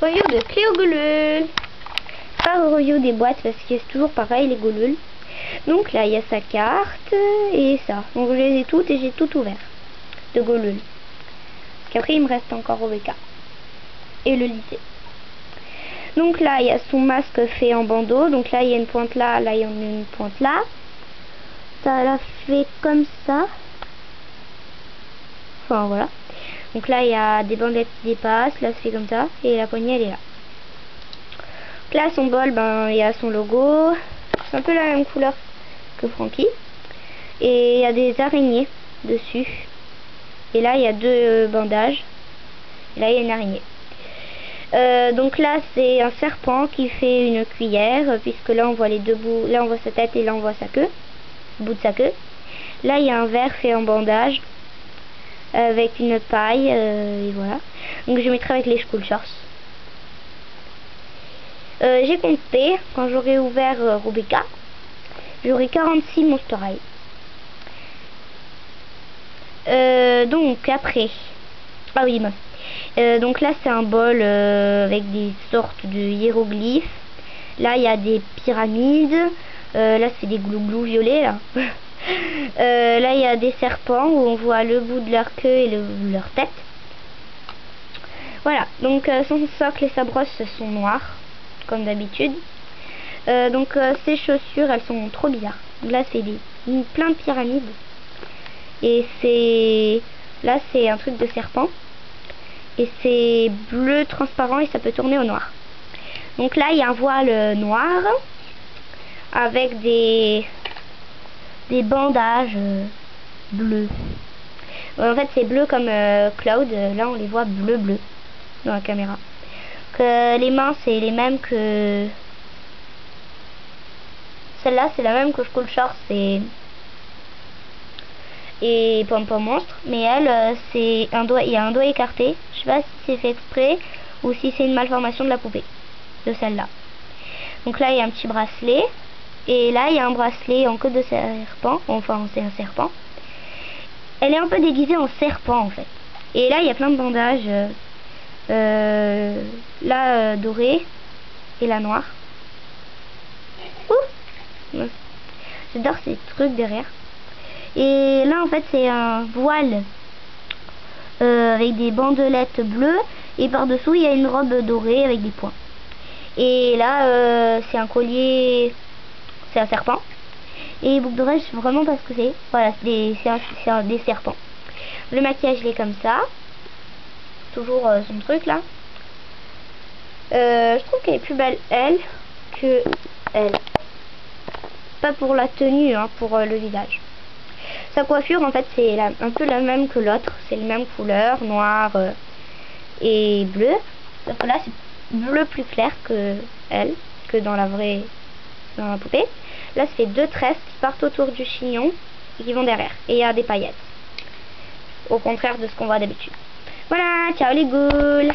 Review de Cléo Goulule. Pas review des boîtes parce que c'est toujours pareil les Goulules. Donc là il y a sa carte et ça. Donc je les ai toutes et j'ai tout ouvert de Goulule. Parce qu'après il me reste encore Rebecca et le lycée. Donc là il y a son masque fait en bandeau. Donc là il y a une pointe là, là il y en a une pointe là. Ça l'a fait comme ça. Enfin voilà. Donc là il y a des bandelettes qui dépassent, là ça fait comme ça, et la poignée elle est là. Donc là son bol, ben il y a son logo, c'est un peu la même couleur que Frankie. Et il y a des araignées dessus. Et là il y a deux bandages. Et là il y a une araignée. Donc là c'est un serpent qui fait une cuillère, puisque là on voit les deux bouts, là on voit sa tête et là on voit sa queue, le bout de sa queue. Là il y a un verre fait en bandage avec une paille et voilà. Donc je mettrai avec les school shorts. J'ai compté, quand j'aurai ouvert Rebecca, j'aurai 46 Monster High. Donc après, ah oui, donc là c'est un bol avec des sortes de hiéroglyphes. Là il y a des pyramides. Là c'est des glou-glou violets là. Là il y a des serpents où on voit le bout de leur queue et leur tête. Voilà, donc son socle et sa brosse sont noirs comme d'habitude. Donc ces chaussures elles sont trop bizarres. Là c'est plein de pyramides. Et c'est là c'est un truc de serpent. Et c'est bleu transparent et ça peut tourner au noir. Donc là il y a un voile noir avec des bandages bleus. En fait c'est bleu comme Cloud. Là on les voit bleu dans la caméra. Les mains c'est les mêmes que celle-là, c'est la même que School Shorts et Pom Pom Monstre, mais elle c'est un doigt, il y a un doigt écarté. Je sais pas si c'est fait exprès ou si c'est une malformation de la poupée de celle-là. Donc là il y a un petit bracelet et là il y a un bracelet en queue de serpent, enfin c'est un serpent. Elle est un peu déguisée en serpent en fait. Et là il y a plein de bandages. Là doré et la noire. J'adore ces trucs derrière. Et là en fait c'est un voile avec des bandelettes bleues et par dessous il y a une robe dorée avec des points. Et là c'est un collier, c'est un serpent. Et boucle d'oreille je sais vraiment pas ce que c'est. Voilà, c'est des serpents. Le maquillage il est comme ça. Toujours son truc là. Je trouve qu'elle est plus belle elle que elle. Pas pour la tenue, hein, pour le visage. Sa coiffure en fait c'est un peu la même que l'autre. C'est les mêmes couleurs, noir et bleu. Sauf que là c'est bleu plus clair que elle, que dans la poupée. Là ça fait deux tresses qui partent autour du chignon et qui vont derrière. Et il y a des paillettes. Au contraire de ce qu'on voit d'habitude. Voilà, ciao les ghouls.